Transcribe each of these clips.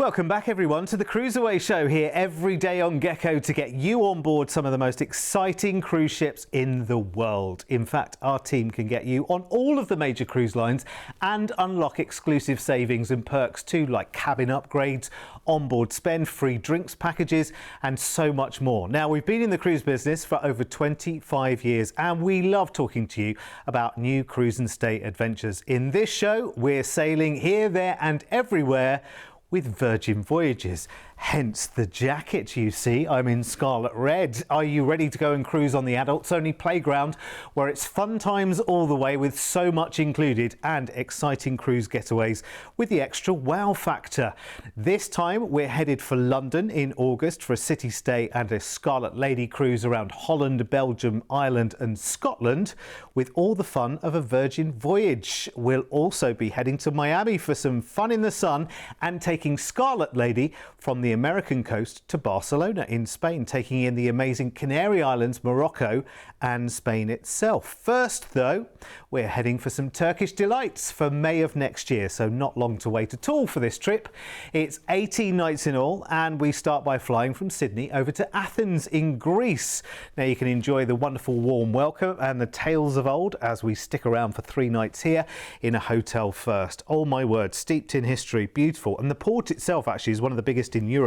Welcome back everyone to the CruiseAway show here every day on Gecko to get you on board some of the most exciting cruise ships in the world. In fact, our team can get you on all of the major cruise lines and unlock exclusive savings and perks too, like cabin upgrades, onboard spend, free drinks packages and so much more. Now, we've been in the cruise business for over 25 years and we love talking to you about new cruise and stay adventures. In this show, we're sailing here, there and everywhere with Virgin Voyages. Hence the jacket you see. I'm in scarlet red. Are you ready to go and cruise on the adults only playground where it's fun times all the way with so much included and exciting cruise getaways with the extra wow factor? This time we're headed for London in August for a city stay and a Scarlet Lady cruise around Holland, Belgium, Ireland and Scotland with all the fun of a Virgin voyage. We'll also be heading to Miami for some fun in the sun and taking Scarlet Lady from the American coast to Barcelona in Spain, taking in the amazing Canary Islands, Morocco and Spain itself. First though, we're heading for some Turkish delights for May of next year, so not long to wait at all for this trip. It's 18 nights in all and we start by flying from Sydney over to Athens in Greece. Now you can enjoy the wonderful warm welcome and the tales of old as we stick around for 3 nights here in a hotel first. Oh my word, steeped in history, beautiful. And the port itself actually is one of the biggest in Europe.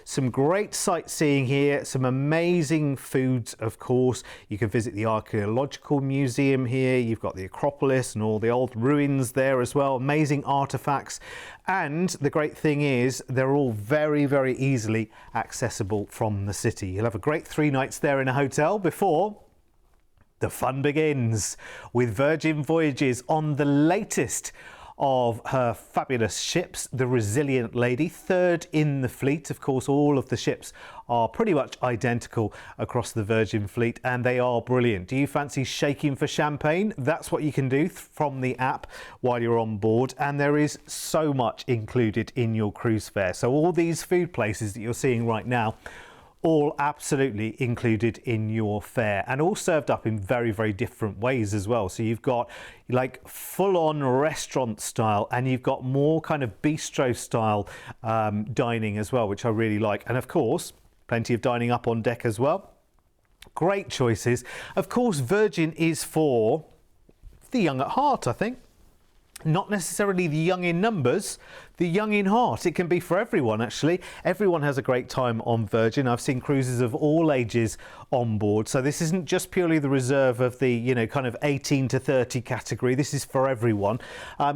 Some great sightseeing here, some amazing foods of course. You can visit the archaeological museum here, you've got the Acropolis and all the old ruins there as well, amazing artifacts. And the great thing is they're all very, very easily accessible from the city. You'll have a great 3 nights there in a hotel before the fun begins with Virgin Voyages on the latest of her fabulous ships, the Resilient Lady, 3rd in the fleet. Of course, all of the ships are pretty much identical across the Virgin fleet and they are brilliant. Do you fancy shaking for champagne? That's what you can do from the app while you're on board, and there is so much included in your cruise fare. So all these food places that you're seeing right now, all absolutely included in your fare and all served up in very, very different ways as well. So you've got like full-on restaurant style and you've got more kind of bistro style dining as well, which I really like. And of course, plenty of dining up on deck as well. Great choices. Of course, Virgin is for the young at heart, I think. Not necessarily the young in numbers, the young in heart. It can be for everyone actually. Everyone has a great time on Virgin. I've seen cruises of all ages on board. So this isn't just purely the reserve of the, you know, kind of 18 to 30 category. This is for everyone.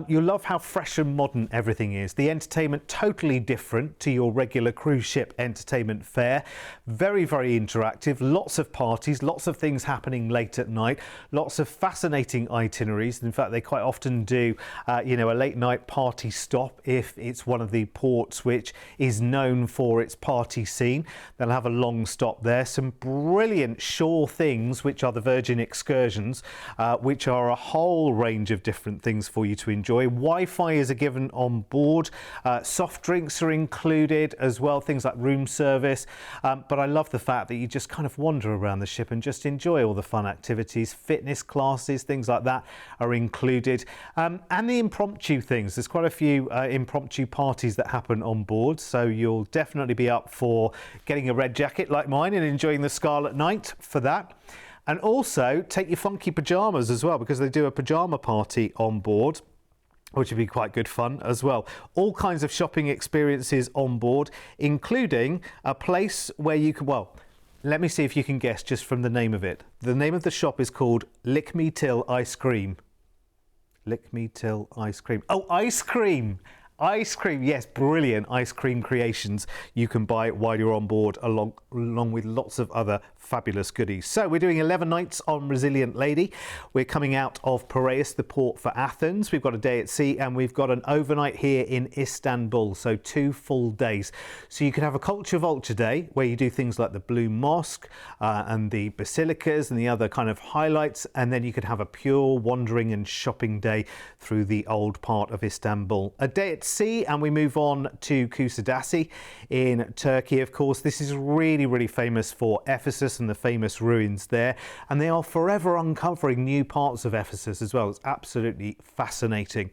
You'll love how fresh and modern everything is. The entertainment totally different to your regular cruise ship entertainment fare. Very, very interactive. Lots of parties, lots of things happening late at night. Lots of fascinating itineraries. In fact, they quite often do you know, a late night party stop if it's one of the ports which is known for its party scene. They'll have a long stop there. Some brilliant shore things which are the Virgin excursions, which are a whole range of different things for you to enjoy. Wi-Fi is a given on board. Soft drinks are included as well, things like room service. But I love the fact that you just kind of wander around the ship and just enjoy all the fun activities. Fitness classes, things like that are included. And the impromptu things. There's quite a few impromptu parties that happen on board, so you'll definitely be up for getting a red jacket like mine and enjoying the Scarlet Night for that. And also take your funky pajamas as well, because they do a pajama party on board, which would be quite good fun as well. All kinds of shopping experiences on board, including a place where you can, well, let me see if you can guess just from the name of it. The name of the shop is called Lick Me Till Ice Cream. Lick Me Till Ice Cream. Oh, ice cream! Ice cream, yes, brilliant ice cream creations you can buy while you're on board, along with lots of other fabulous goodies. So we're doing 11 nights on Resilient Lady. We're coming out of Piraeus, the port, for Athens. We've got a day at sea and we've got an overnight here in Istanbul, so 2 full days. So you can have a culture vulture day where you do things like the Blue Mosque and the basilicas and the other kind of highlights, and then you could have a pure wandering and shopping day through the old part of Istanbul. A day at Red Sea and we move on to CruiseAway in Turkey. Of course, this is really, really famous for Ephesus and the famous ruins there. And they are forever uncovering new parts of Ephesus as well. It's absolutely fascinating.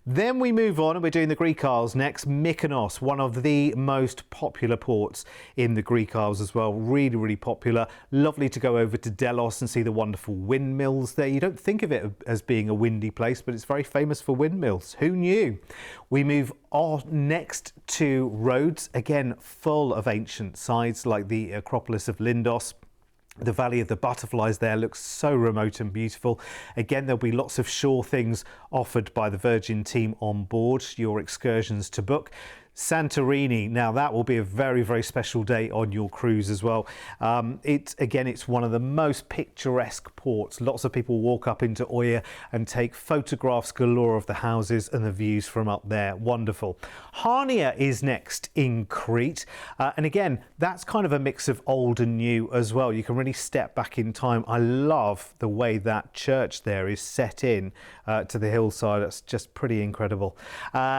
Then we move on and we're doing the Greek Isles next. Mykonos, one of the most popular ports in the Greek Isles as well. Really, really popular. Lovely to go over to Delos and see the wonderful windmills there. You don't think of it as being a windy place, but it's very famous for windmills. Who knew? We move on next to Rhodes, again full of ancient sites like the Acropolis of Lindos. The Valley of the Butterflies there looks so remote and beautiful. Again, there'll be lots of shore things offered by the Virgin team on board your excursions to book. Santorini, now that will be a very, very special day on your cruise as well. It's one of the most picturesque ports. Lots of people walk up into Oia and take photographs galore of the houses and the views from up there. Wonderful. Harnia is next in Crete. And again, that's kind of a mix of old and new as well. You can really step back in time. I love the way that church there is set in to the hillside. It's just pretty incredible.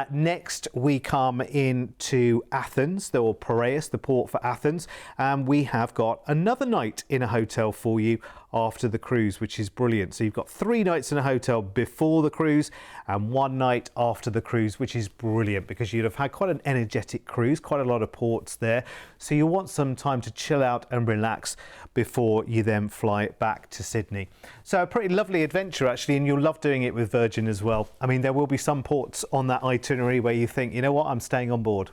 Next, we come into Athens, or Piraeus, the port for Athens, and we have got another night in a hotel for you after the cruise, which is brilliant. So you've got 3 nights in a hotel before the cruise and 1 night after the cruise, which is brilliant because you'd have had quite an energetic cruise, quite a lot of ports there. So you want some time to chill out and relax before you then fly back to Sydney. So a pretty lovely adventure actually, and you'll love doing it with Virgin as well. I mean, there will be some ports on that itinerary where you think, you know what, I'm staying on board.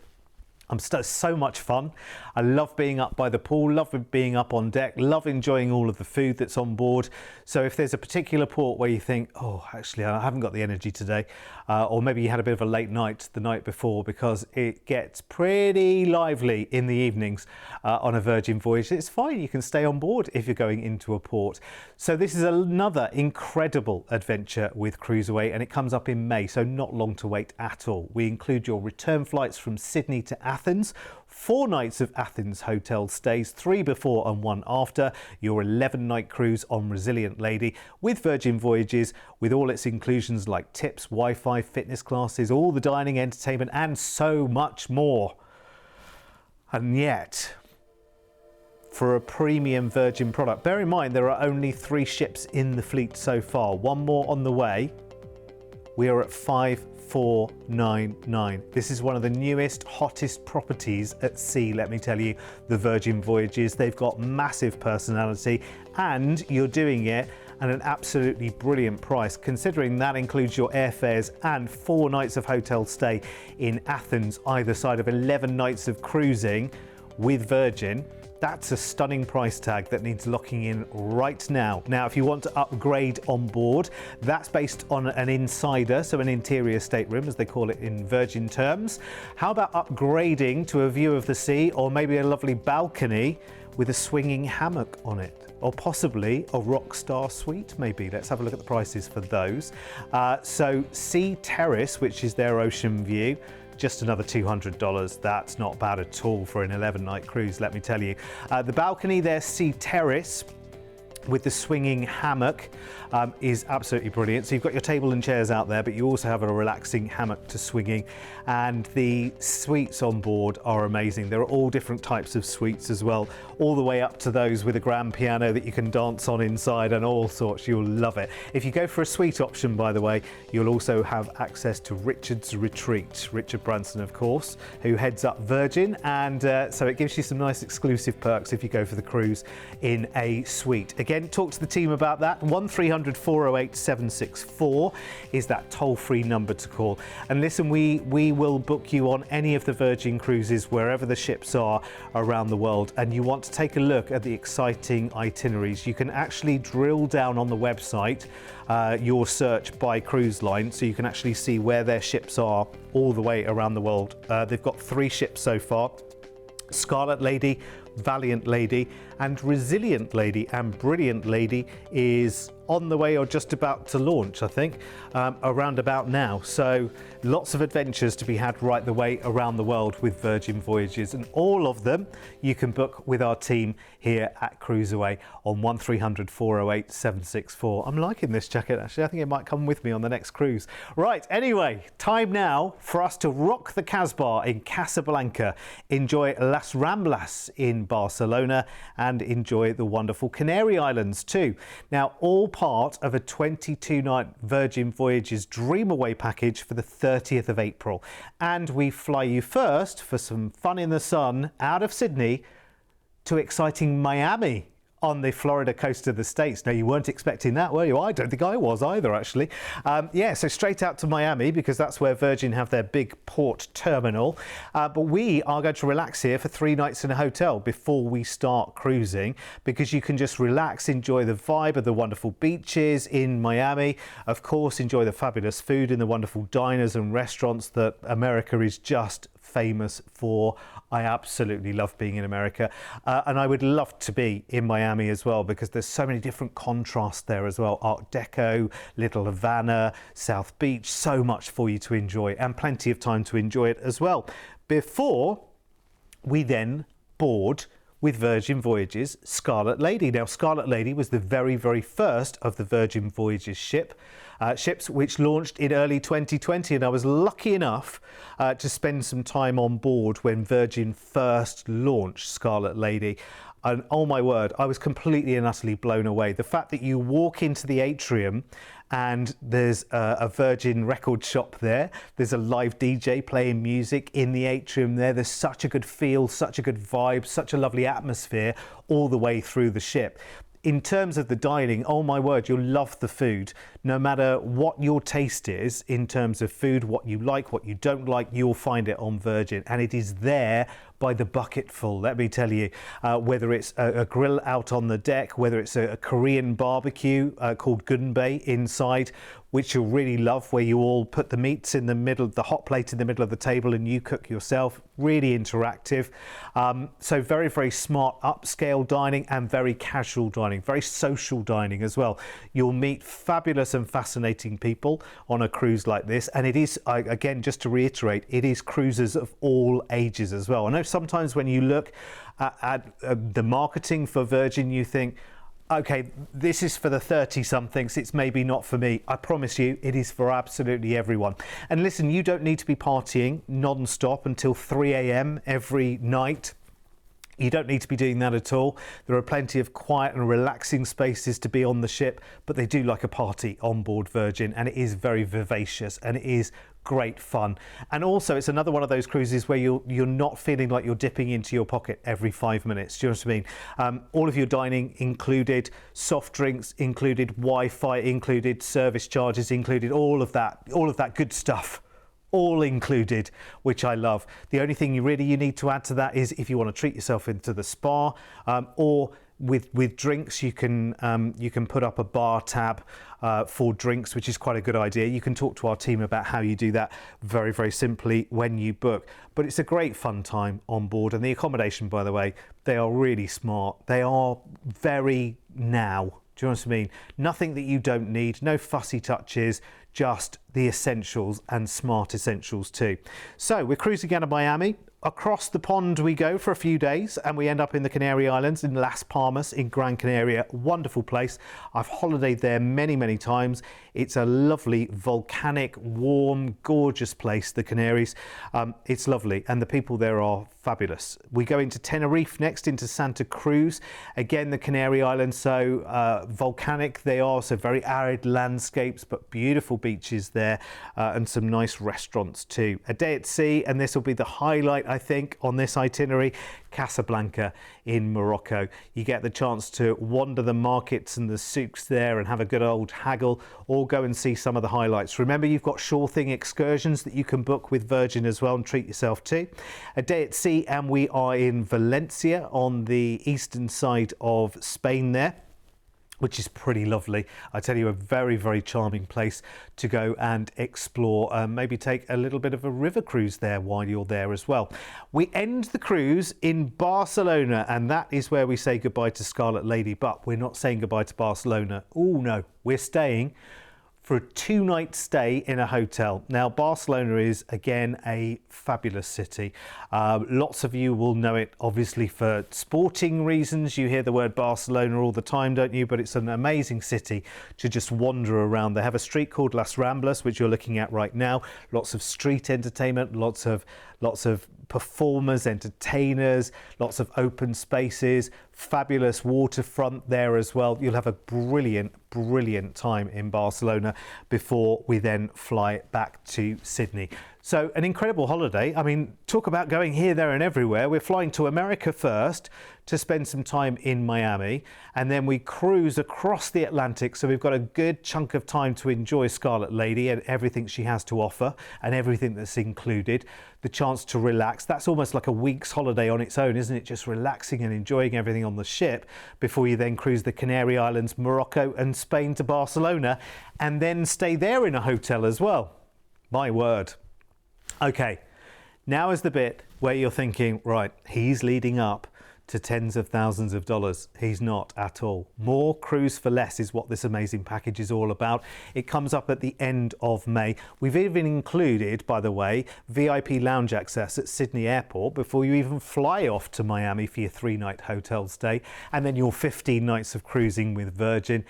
So much fun. I love being up by the pool, love being up on deck, love enjoying all of the food that's on board. So if there's a particular port where you think, oh, actually, I haven't got the energy today, or maybe you had a bit of a late night the night before, because it gets pretty lively in the evenings on a Virgin voyage, it's fine. You can stay on board if you're going into a port. So this is another incredible adventure with CruiseAway, and it comes up in May, so not long to wait at all. We include your return flights from Sydney to Athens, 4 nights of Athens hotel stays, 3 before and 1 after, your 11-night cruise on Resilient Lady with Virgin Voyages, with all its inclusions like tips, Wi-Fi, fitness classes, all the dining, entertainment, and so much more. And yet, for a premium Virgin product, bear in mind there are only 3 ships in the fleet so far, 1 more on the way. We are at 5,499. This is one of the newest, hottest properties at sea, let me tell you, the Virgin Voyages. They've got massive personality, and you're doing it at an absolutely brilliant price, considering that includes your airfares and 4 nights of hotel stay in Athens, either side of 11 nights of cruising with Virgin. That's a stunning price tag that needs locking in right now. Now, if you want to upgrade on board, that's based on an insider, so an interior stateroom, as they call it in Virgin terms. How about upgrading to a view of the sea, or maybe a lovely balcony with a swinging hammock on it? Or possibly a Rockstar suite, maybe. Let's have a look at the prices for those. So Sea Terrace, which is their ocean view, just another $200. That's not bad at all for an 11-night cruise, let me tell you. The balcony there, Sea Terrace, with the swinging hammock, is absolutely brilliant. So you've got your table and chairs out there, but you also have a relaxing hammock to swinging, and the suites on board are amazing. There are all different types of suites as well, all the way up to those with a grand piano that you can dance on inside and all sorts. You'll love it. If you go for a suite option, by the way, you'll also have access to Richard's Retreat. Richard Branson, of course, who heads up Virgin, and so it gives you some nice exclusive perks if you go for the cruise in a suite. Again, talk to the team about that. 1300 408 764 is that toll-free number to call. And listen, we will book you on any of the Virgin cruises wherever the ships are around the world, and you want to take a look at the exciting itineraries. You can actually drill down on the website your search by cruise line, so you can actually see where their ships are all the way around the world. They've got 3 ships so far: Scarlet Lady, Valiant Lady, and Resilient Lady and Brilliant Lady is on the way or just about to launch, I think, around about now. So lots of adventures to be had right the way around the world with Virgin Voyages, and all of them you can book with our team here at CruiseAway on 1300 408 764. I'm liking this jacket actually. I think it might come with me on the next cruise. Right, anyway, time now for us to rock the Casbah in Casablanca, enjoy Las Ramblas in Barcelona, and enjoy the wonderful Canary Islands too. Now, all part of a 22-night Virgin Voyages Dream Away package for the 30th of April. And we fly you first for some fun in the sun out of Sydney to exciting Miami on the Florida coast of the States. Now, you weren't expecting that, were you? I don't think I was either, actually. Yeah, so straight out to Miami, because that's where Virgin have their big port terminal. But we are going to relax here for 3 nights in a hotel before we start cruising, because you can just relax, enjoy the vibe of the wonderful beaches in Miami. Of course, enjoy the fabulous food in the wonderful diners and restaurants that America is just famous for. I absolutely love being in America, and I would love to be in Miami as well, because there's so many different contrasts there as well. Art Deco, Little Havana, South Beach, so much for you to enjoy, and plenty of time to enjoy it as well before we then board with Virgin Voyages Scarlet Lady. Now, Scarlet Lady was the very, very first of the Virgin Voyages ships which launched in early 2020, and I was lucky enough to spend some time on board when Virgin first launched Scarlet Lady. And oh my word, I was completely and utterly blown away. The fact that you walk into the atrium and there's a Virgin record shop there, there's a live DJ playing music in the atrium there, there's such a good feel, such a good vibe, such a lovely atmosphere all the way through the ship. In terms of the dining, oh my word, you'll love the food. No matter what your taste is in terms of food, what you like, what you don't like, you'll find it on Virgin. And it is there by the bucketful, let me tell you. Whether it's a grill out on the deck, whether it's a Korean barbecue called gunbae inside, which you'll really love, where you all put the meats in the middle, the hot plate in the middle of the table, and you cook yourself. Really interactive. So very, very smart upscale dining and very casual dining, very social dining as well. You'll meet fabulous and fascinating people on a cruise like this. And it is, again, just to reiterate, it is cruisers of all ages as well. I know sometimes when you look at the marketing for Virgin, you think, okay, this is for the 30-somethings, it's maybe not for me. I promise you, it is for absolutely everyone. And listen, you don't need to be partying non-stop until 3 a.m. every night. You don't need to be doing that at all. There are plenty of quiet and relaxing spaces to be on the ship, but they do like a party on board Virgin, and it is very vivacious, and it is great fun. And also, it's another one of those cruises where you're not feeling like you're dipping into your pocket every 5 minutes. Do you know what I mean? All of your dining included, soft drinks included, Wi-Fi included, service charges included, all of that good stuff. All included, which I love. The only thing you need to add to that is if you want to treat yourself into the spa, or with drinks, you can put up a bar tab for drinks, which is quite a good idea. You can talk to our team about how you do that very, very simply when you book. But it's a great fun time on board, and the accommodation, by the way, they are really smart. They are very now. Do you know what I mean? Nothing that you don't need, no fussy touches, just the essentials, and smart essentials too. So we're cruising out of Miami. Across the pond we go for a few days, and we end up in the Canary Islands in Las Palmas in Gran Canaria. Wonderful place. I've holidayed there many, many times. It's a lovely, volcanic, warm, gorgeous place, the Canaries. It's lovely, and the people there are fabulous. We go into Tenerife next, into Santa Cruz. Again, the Canary Islands, so volcanic they are, so very arid landscapes, but beautiful beaches there, and some nice restaurants too. A day at sea, and this will be the highlight, I think, on this itinerary. Casablanca in Morocco. You get the chance to wander the markets and the souks there and have a good old haggle, or go and see some of the highlights. Remember, you've got sure thing excursions that you can book with Virgin as well and treat yourself to. A day at sea, and we are in Valencia on the eastern side of Spain there. which is pretty lovely. I tell you, a very, very charming place to go and explore. Maybe take a little bit of a river cruise there while you're there as well. We end the cruise in Barcelona, and that is where we say goodbye to Scarlet Lady, but we're not saying goodbye to Barcelona. Oh no, we're staying for a 2-night stay in a hotel. Now, Barcelona is, again, a fabulous city. Lots of you will know it, obviously, for sporting reasons. You hear the word Barcelona all the time, don't you? But it's an amazing city to just wander around. They have a street called Las Ramblas, which you're looking at right now. Lots of street entertainment, lots of performers, entertainers, lots of open spaces, fabulous waterfront there as well. You'll have a brilliant time in Barcelona before we then fly back to Sydney. So an incredible holiday. I mean, talk about going here, there and everywhere. We're flying to America first to spend some time in Miami, and then we cruise across the Atlantic. So we've got a good chunk of time to enjoy Scarlet Lady and everything she has to offer and everything that's included. The chance to relax. That's almost like a week's holiday on its own, isn't it? Just relaxing and enjoying everything on the ship before you then cruise the Canary Islands, Morocco and Spain to Barcelona, and then stay there in a hotel as well. My word. Okay, now is the bit where you're thinking, right, he's leading up to tens of thousands of dollars. He's not at all. More cruise for less is what this amazing package is all about. It comes up at the end of May. We've even included, by the way, VIP lounge access at Sydney Airport before you even fly off to Miami for your 3-night hotel stay, and then your 15 nights of cruising with Virgin,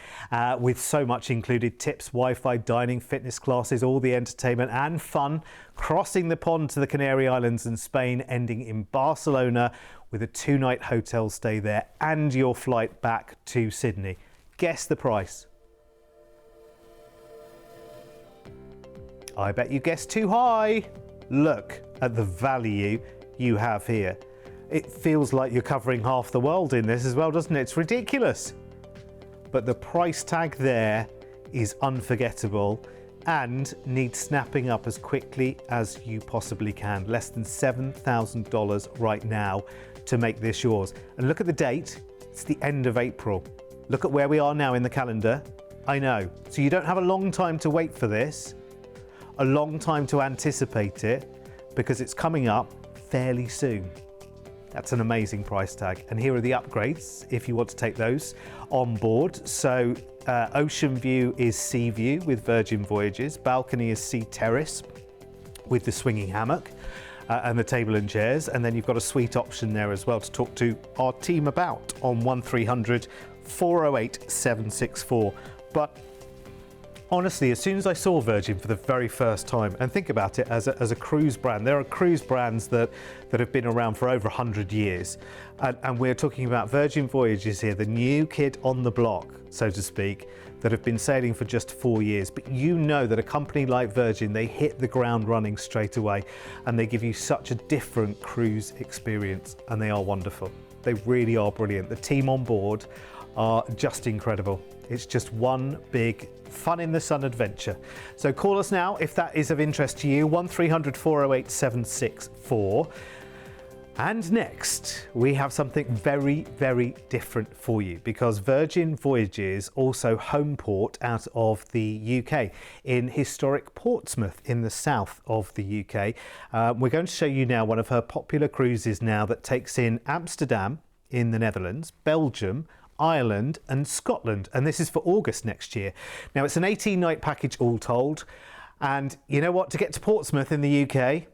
with so much included: tips, Wi-Fi, dining, fitness classes, all the entertainment and fun, crossing the pond to the Canary Islands and Spain, ending in Barcelona with a 2-night hotel stay there and your flight back to Sydney. Guess the price. I bet you guessed too high. Look at the value you have here. It feels like you're covering half the world in this as well, doesn't it? It's ridiculous. But the price tag there is unforgettable and needs snapping up as quickly as you possibly can. Less than $7,000 right now to make this yours. And look at the date, it's the end of April. Look at where we are now in the calendar. I know, so you don't have a long time to wait for this, a long time to anticipate it, because it's coming up fairly soon. That's an amazing price tag. And here are the upgrades if you want to take those on board. So Ocean View is Sea View with Virgin Voyages. Balcony is Sea Terrace with the swinging hammock and the table and chairs. And then you've got a suite option there as well to talk to our team about on 1300 408 764. But honestly, as soon as I saw Virgin for the very first time, and think about it as a cruise brand, there are cruise brands that have been around for over 100 years. And we're talking about Virgin Voyages here, the new kid on the block, so to speak, that have been sailing for just 4 years. But you know that a company like Virgin, they hit the ground running straight away, and they give you such a different cruise experience, and they are wonderful. They really are brilliant. The team on board are just incredible. It's just one big fun in the sun adventure. So call us now if that is of interest to you, 1300 408 764. And next, we have something very, very different for you, because Virgin Voyages also home port out of the UK in historic Portsmouth in the south of the UK. We're going to show you now one of her popular cruises now that takes in Amsterdam in the Netherlands, Belgium, Ireland and Scotland, and this is for August next year. Now, it's an 18-night package all told, and you know what, to get to Portsmouth in the UK,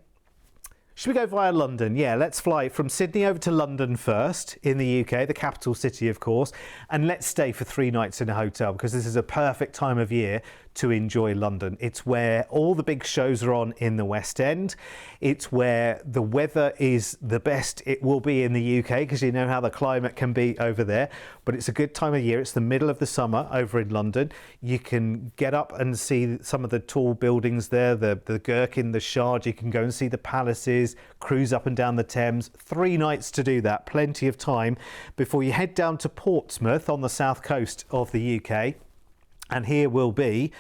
should we go via London? Yeah, let's fly from Sydney over to London first in the UK, the capital city of course, and let's stay for 3 nights in a hotel, because this is a perfect time of year to enjoy London. It's where all the big shows are on in the West End. It's where the weather is the best it will be in the UK, because you know how the climate can be over there. But it's a good time of year. It's the middle of the summer over in London. You can get up and see some of the tall buildings there, the Gherkin, the Shard. You can go and see the palaces, cruise up and down the Thames. 3 nights to do that, plenty of time before you head down to Portsmouth on the south coast of the UK. And here will be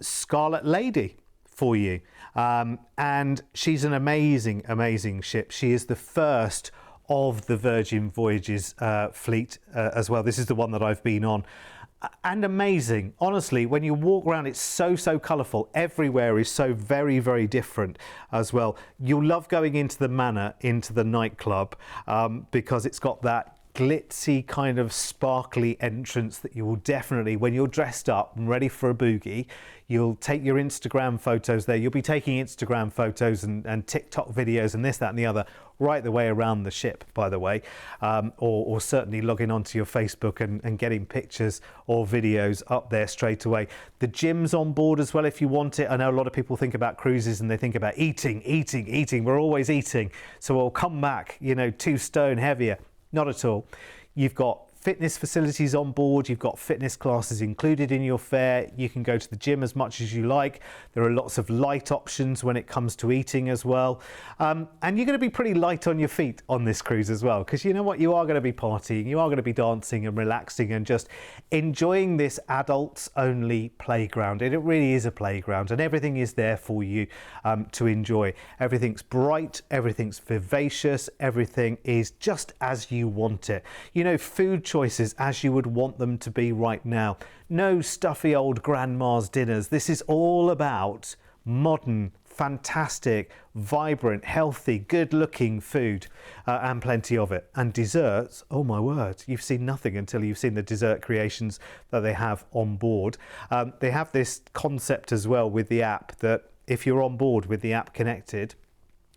Scarlet Lady for you. And she's an amazing, amazing ship. She is the first of the Virgin Voyages fleet as well. This is the one that I've been on. And amazing. Honestly, when you walk around, it's so colourful. Everywhere is so very different as well. You'll love going into the Manor, into the nightclub, because it's got that glitzy kind of sparkly entrance that you will definitely, when you're dressed up and ready for a boogie, you'll take your Instagram photos there. You'll be taking Instagram photos and TikTok videos and this, that and the other right the way around the ship, by the way, or certainly logging onto your Facebook and getting pictures or videos up there straight away. The gym's on board as well if you want it. I know a lot of people think about cruises and they think about eating. We're always eating, so we'll come back, you know, 2 stone heavier. Not at all. You've got fitness facilities on board, you've got fitness classes included in your fare, you can go to the gym as much as you like. There are lots of light options when it comes to eating as well. And you're going to be pretty light on your feet on this cruise as well, because you know what, you are going to be partying, you are going to be dancing and relaxing and just enjoying this adults only playground. And it really is a playground, and everything is there for you to enjoy. Everything's bright, everything's vivacious, everything is just as you want it. You know, food choices as you would want them to be right now. No stuffy old grandma's dinners. This is all about modern, fantastic, vibrant, healthy, good-looking food, and plenty of it. And desserts, oh my word, you've seen nothing until you've seen the dessert creations that they have on board. They have this concept as well with the app that if you're on board with the app connected,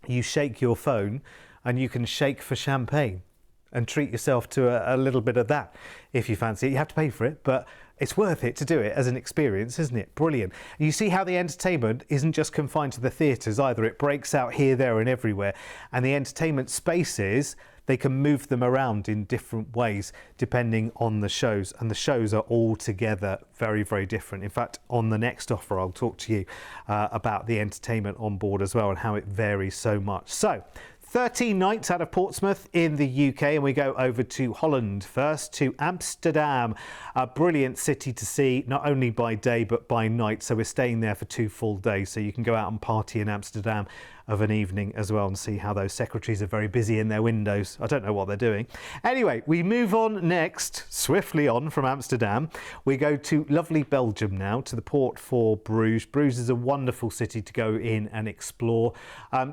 you shake your phone and you can shake for champagne and treat yourself to a little bit of that if you fancy it. You have to pay for it, but it's worth it to do it as an experience, isn't it? Brilliant. And you see how the entertainment isn't just confined to the theatres either. It breaks out here, there and everywhere. And the entertainment spaces, they can move them around in different ways depending on the shows. And the shows are all together very different. In fact, on the next offer, I'll talk to you about the entertainment on board as well and how it varies so much. So, 13 nights out of Portsmouth in the UK, and we go over to Holland first, to Amsterdam, a brilliant city to see, not only by day but by night. So we're staying there for 2 full days, so you can go out and party in Amsterdam of an evening as well and see how those secretaries are very busy in their windows. I don't know what they're doing. Anyway, we move on next, swiftly on from Amsterdam. We go to lovely Belgium now, to the port for Bruges. Bruges is a wonderful city to go in and explore.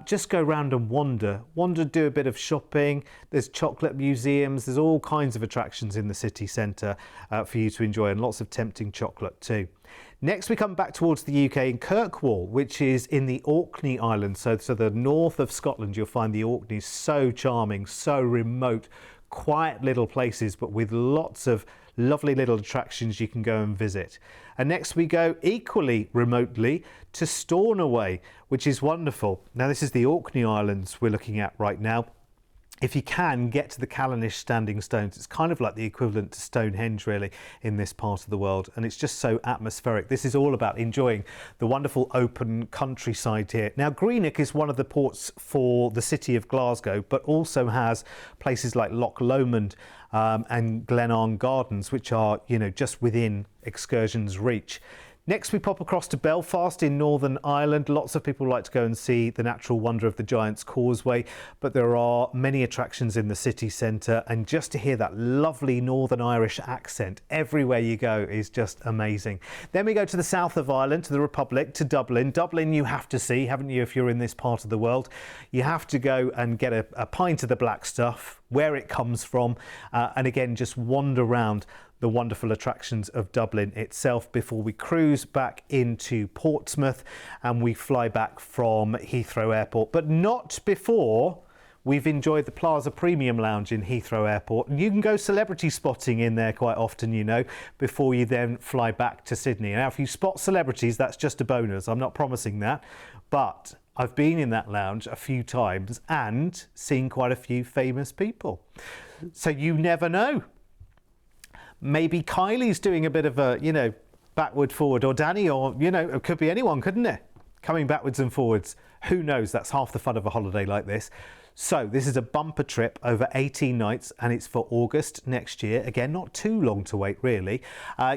Just go around and wander, do a bit of shopping. There's chocolate museums, there's all kinds of attractions in the city centre for you to enjoy, and lots of tempting chocolate too. Next, we come back towards the UK in Kirkwall, which is in the Orkney Islands. So the north of Scotland, you'll find the Orkneys so charming, so remote, quiet little places, but with lots of lovely little attractions you can go and visit. And next we go equally remotely to Stornoway, which is wonderful. Now this is the Orkney Islands we're looking at right now. If you can, get to the Callanish Standing Stones. It's kind of like the equivalent to Stonehenge, really, in this part of the world. And it's just so atmospheric. This is all about enjoying the wonderful open countryside here. Now, Greenock is one of the ports for the city of Glasgow, but also has places like Loch Lomond and Glenarm Gardens, which are, you know, just within excursion's reach. Next, we pop across to Belfast in Northern Ireland. Lots of people like to go and see the natural wonder of the Giant's Causeway, but there are many attractions in the city centre, and just to hear that lovely Northern Irish accent everywhere you go is just amazing. Then we go to the south of Ireland, to the Republic, to Dublin. Dublin you have to see, haven't you, if you're in this part of the world. You have to go and get a pint of the black stuff, where it comes from, and again, just wander around the wonderful attractions of Dublin itself before we cruise back into Portsmouth and we fly back from Heathrow Airport, but not before we've enjoyed the Plaza Premium Lounge in Heathrow Airport. And you can go celebrity spotting in there quite often, you know, before you then fly back to Sydney. Now, if you spot celebrities, that's just a bonus. I'm not promising that, but I've been in that lounge a few times and seen quite a few famous people. So you never know. Maybe Kylie's doing a bit of a, you know, backward, forward, or Danny, or, you know, it could be anyone, couldn't it? coming backwards and forwards. Who knows? That's half the fun of a holiday like this. So this is a bumper trip over 18 nights and it's for August next year. Again, not too long to wait really.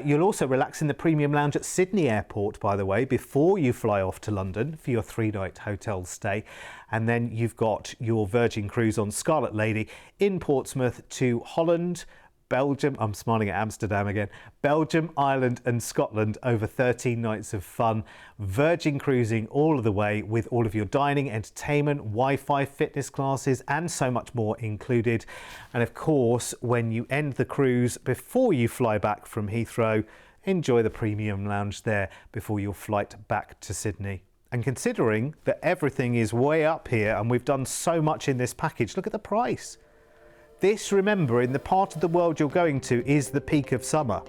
You'll also relax in the premium lounge at Sydney Airport, by the way, before you fly off to London for your 3-night hotel stay. And then you've got your Virgin cruise on Scarlet Lady in Portsmouth to Holland, Belgium, I'm smiling at Amsterdam again, Belgium, Ireland and Scotland over 13 nights of fun. Virgin cruising all of the way with all of your dining, entertainment, Wi-Fi, fitness classes and so much more included. And of course, when you end the cruise before you fly back from Heathrow, enjoy the premium lounge there before your flight back to Sydney. And considering that everything is way up here and we've done so much in this package, look at the price. This, remember, in the part of the world you're going to is the peak of summer.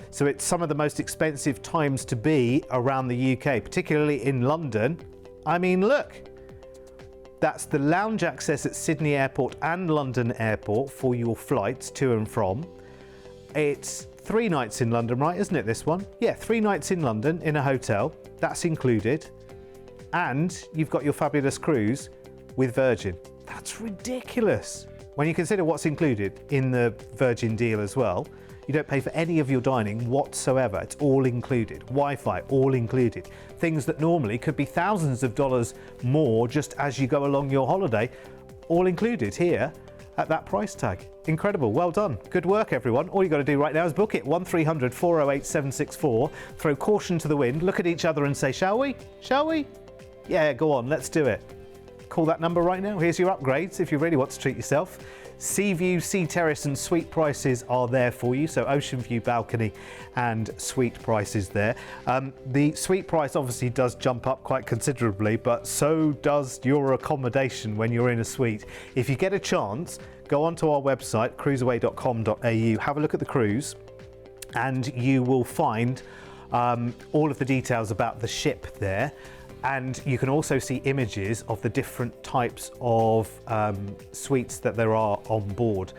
So it's some of the most expensive times to be around the UK, particularly in London. I mean, look, that's the lounge access at Sydney Airport and London Airport for your flights to and from. It's 3 nights in London, right, isn't it, this one? Yeah, 3 nights in London in a hotel, that's included. And you've got your fabulous cruise with Virgin. That's ridiculous. When you consider what's included in the Virgin deal as well, you don't pay for any of your dining whatsoever. It's all included. Wi-Fi, all included. Things that normally could be thousands of dollars more just as you go along your holiday, all included here at that price tag. Incredible. Well done. Good work, everyone. All you got to do right now is book it. 1300 408 764. Throw caution to the wind. Look at each other and say, shall we? Shall we? Yeah, go on. Let's do it. Call that number right now. Here's your upgrades if you really want to treat yourself. Sea view, sea terrace and suite prices are there for you. So ocean view, balcony and suite prices there. The suite price obviously does jump up quite considerably, but so does your accommodation when you're in a suite. If you get a chance, go onto our website, cruiseaway.com.au, have a look at the cruise and you will find all of the details about the ship there. And you can also see images of the different types of suites that there are on board.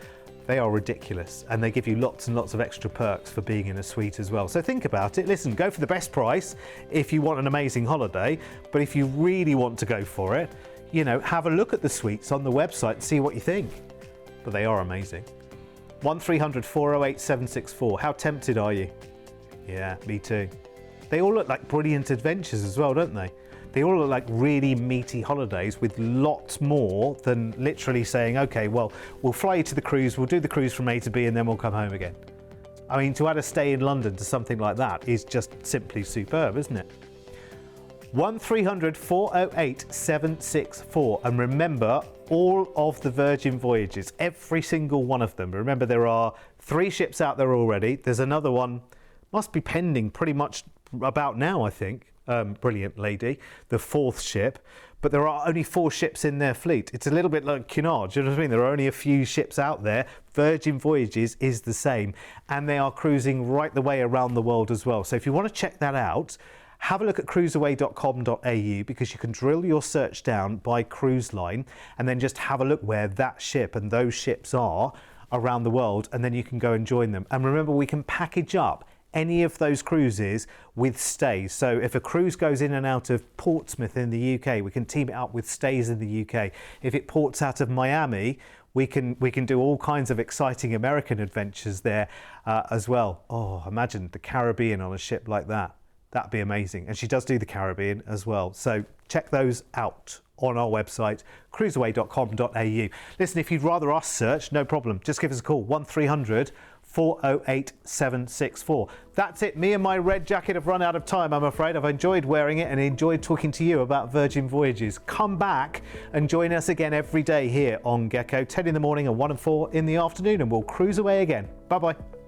They are ridiculous and they give you lots and lots of extra perks for being in a suite as well. So think about it. Listen, go for the best price if you want an amazing holiday, but if you really want to go for it, you know, have a look at the suites on the website and see what you think. But they are amazing. 1300 408 764. How tempted are you? Yeah, me too. They all look like brilliant adventures as well, don't they? They all look like really meaty holidays with lots more than literally saying, okay, well, we'll fly you to the cruise, we'll do the cruise from A to B and then we'll come home again. I mean, to add a stay in London to something like that is just simply superb, isn't it? 1300 408 764. And remember, all of the Virgin Voyages, every single one of them. Remember, there are 3 ships out there already. There's another one, must be pending pretty much about now, I think. Brilliant Lady, the 4th ship, but there are only 4 ships in their fleet. It's a little bit like Cunard, you know what I mean? There are only a few ships out there. Virgin Voyages is the same, and they are cruising right the way around the world as well. So if you want to check that out, have a look at cruiseaway.com.au because you can drill your search down by cruise line and then just have a look where that ship and those ships are around the world, and then you can go and join them. And remember, we can package up any of those cruises with stays. So if a cruise goes in and out of Portsmouth in the UK, we can team it up with stays in the UK. If it ports out of Miami, we can do all kinds of exciting American adventures there as well. Oh, imagine the Caribbean on a ship like that. That'd be amazing. And she does do the Caribbean as well. So check those out on our website, cruiseaway.com.au. Listen, if you'd rather us search, no problem. Just give us a call, 1300 408 764. That's it. Me and my red jacket have run out of time, I'm afraid. I've enjoyed wearing it and enjoyed talking to you about Virgin Voyages. Come back and join us again every day here on Gecko, 10 in the morning and 1 and 4 in the afternoon, and we'll cruise away again. Bye-bye.